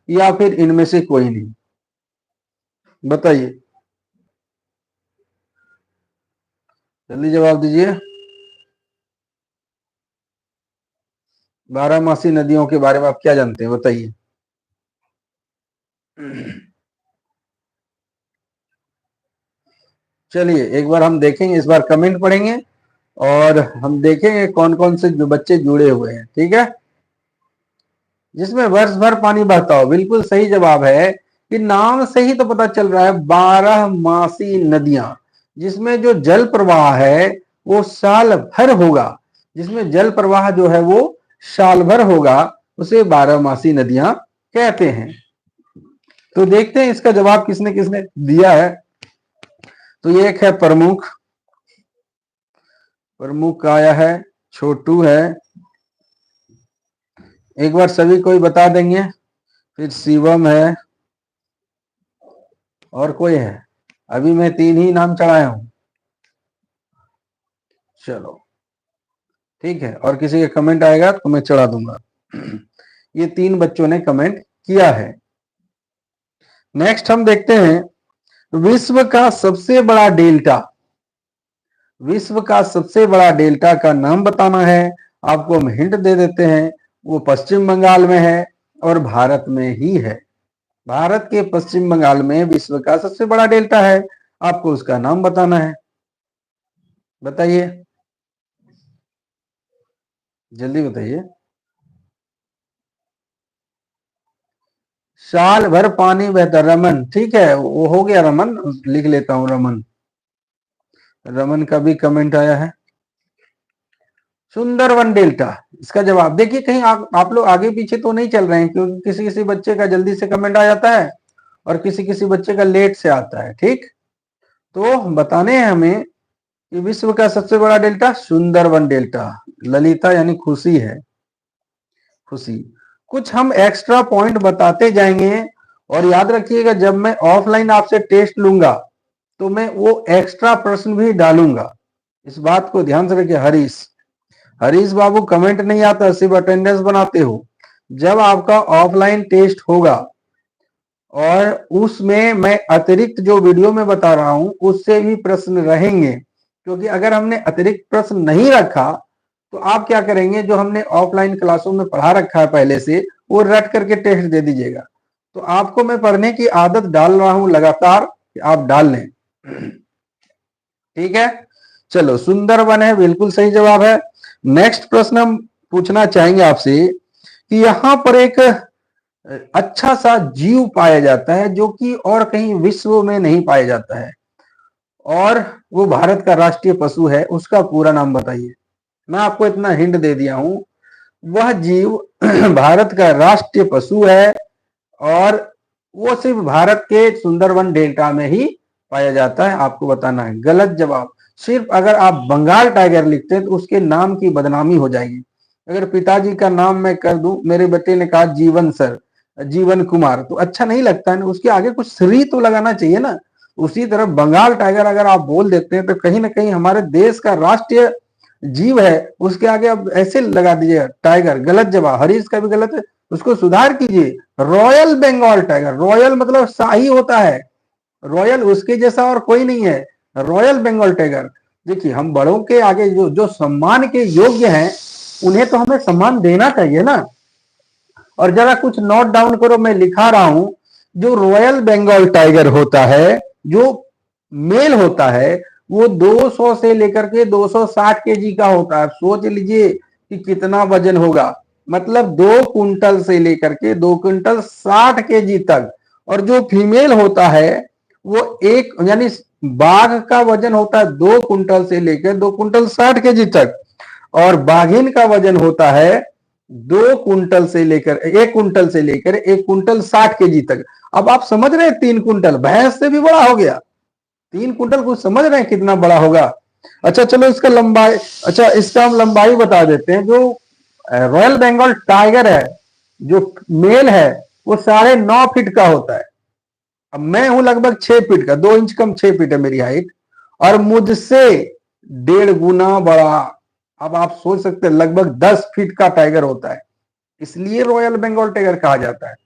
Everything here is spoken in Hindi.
या फिर इनमें से कोई नहीं? बताइए, जल्दी जवाब दीजिए। बारहमासी नदियों के बारे में आप क्या जानते हैं, बताइए। चलिए एक बार हम देखेंगे, इस बार कमेंट पढ़ेंगे और हम देखेंगे कौन कौन से जो बच्चे जुड़े हुए हैं, ठीक है। जिसमें वर्ष भर पानी बहता हो, बिल्कुल सही जवाब है। कि नाम से ही तो पता चल रहा है, 12 मासी नदियां, जिसमें जो जल प्रवाह है वो साल भर होगा। जिसमें जल प्रवाह जो है वो साल भर होगा, उसे 12 मासी नदियां कहते हैं। तो देखते हैं इसका जवाब किसने किसने दिया है। तो ये एक है प्रमुख, प्रमुख का आया है, छोटू है, एक बार सभी कोई बता देंगे। फिर शिवम है, और कोई है? अभी मैं 3 ही नाम चढ़ाया हूं। चलो ठीक है, और किसी का कमेंट आएगा तो मैं चढ़ा दूंगा। ये 3 बच्चों ने कमेंट किया है। नेक्स्ट हम देखते हैं, विश्व का सबसे बड़ा डेल्टा, विश्व का सबसे बड़ा डेल्टा का नाम बताना है। आपको हम हिंट दे देते हैं, वो पश्चिम बंगाल में है और भारत में ही है। भारत के पश्चिम बंगाल में विश्व का सबसे बड़ा डेल्टा है, आपको उसका नाम बताना है। बताइए, जल्दी बताइए। साल भर पानी बहता, रमन, ठीक है, वो हो गया रमन, लिख लेता हूं रमन। रमन का भी कमेंट आया है, सुंदरवन डेल्टा इसका जवाब। देखिए कहीं आप लोग आगे पीछे तो नहीं चल रहे हैं, क्योंकि किसी किसी बच्चे का जल्दी से कमेंट आ जाता है और किसी किसी बच्चे का लेट से आता है, ठीक। तो बताने हैं हमें कि विश्व का सबसे बड़ा डेल्टा सुंदरवन डेल्टा, ललिता यानी खुशी है, खुशी। कुछ हम एक्स्ट्रा पॉइंट बताते जाएंगे, और याद रखिएगा जब मैं ऑफलाइन आपसे टेस्ट लूंगा तो मैं वो एक्स्ट्रा प्रश्न भी डालूंगा, इस बात को ध्यान से रखिए। हरीश, हरीश बाबू कमेंट नहीं आता, सिर्फ अटेंडेंस बनाते हो। जब आपका ऑफलाइन टेस्ट होगा और उसमें मैं अतिरिक्त जो वीडियो में बता रहा हूं उससे भी प्रश्न रहेंगे, क्योंकि अगर हमने अतिरिक्त प्रश्न नहीं रखा तो आप क्या करेंगे, जो हमने ऑफलाइन क्लासों में पढ़ा रखा है पहले से वो रट करके टेस्ट दे दीजिएगा। तो आपको मैं पढ़ने की आदत डाल रहा हूं लगातार, कि आप डाल लें, ठीक है। चलो सुंदरवन है, बिल्कुल सही जवाब है। नेक्स्ट प्रश्न हम पूछना चाहेंगे आपसे कि यहां पर एक अच्छा सा जीव पाया जाता है जो कि और कहीं विश्व में नहीं पाया जाता है, और वो भारत का राष्ट्रीय पशु है, उसका पूरा नाम बताइए। मैं आपको इतना हिंट दे दिया हूं, वह जीव भारत का राष्ट्रीय पशु है और वो सिर्फ भारत के सुंदरवन डेल्टा में ही पाया जाता है, आपको बताना है। गलत जवाब। सिर्फ अगर आप बंगाल टाइगर लिखते हैं तो उसके नाम की बदनामी हो जाएगी। अगर पिताजी का नाम मैं कर दूं, मेरे बेटे ने कहा जीवन सर, जीवन कुमार, तो अच्छा नहीं लगता है ना, उसके आगे कुछ श्री तो लगाना चाहिए ना। उसी तरह बंगाल टाइगर अगर आप बोल देते हैं तो कहीं ना कहीं हमारे देश का राष्ट्रीय जीव है, उसके आगे आप ऐसे लगा दीजिए टाइगर। गलत जवाब, हरीश का भी गलत है, उसको सुधार कीजिए। रॉयल बंगाल टाइगर, रॉयल मतलब शाही होता है, रॉयल उसके जैसा और कोई नहीं है, रॉयल बंगाल टाइगर। देखिए हम बड़ों के आगे जो जो सम्मान के योग्य हैं उन्हें तो हमें सम्मान देना चाहिए ना। और जरा कुछ नोट डाउन करो, मैं लिखा रहा हूं, जो रॉयल बंगाल टाइगर होता है, जो मेल होता है, वो 200 से लेकर के 260 केजी का होता है। सोच लीजिए कि कितना वजन होगा, मतलब 2 कुंटल से लेकर के 2 कुंटल 60 केजी तक। और जो फीमेल होता है वो एक यानी बाघ का वजन होता है 2 कुंटल से लेकर 2 कुंटल 60 केजी तक, और बाघिन का वजन होता है 2 कुंटल से लेकर 1 कुंटल से लेकर 1 कुंटल 60 केजी तक। अब आप समझ रहे हैं 3 कुंटल भैंस से भी बड़ा हो गया, 3 कुंटल कुछ समझ रहे हैं कितना बड़ा होगा। अच्छा चलो इसका लंबाई, अच्छा इसका हम लंबाई बता देते हैं। जो रॉयल बंगाल टाइगर है, जो मेल है, वो 9.5 फीट का होता है। अब मैं हूं लगभग 6 फीट का, 2 इंच कम 6 फीट है मेरी हाइट, और मुझसे 1.5 गुना बड़ा। अब आप सोच सकते हैं लगभग 10 फीट का टाइगर होता है, इसलिए रॉयल बंगाल टाइगर कहा जाता है।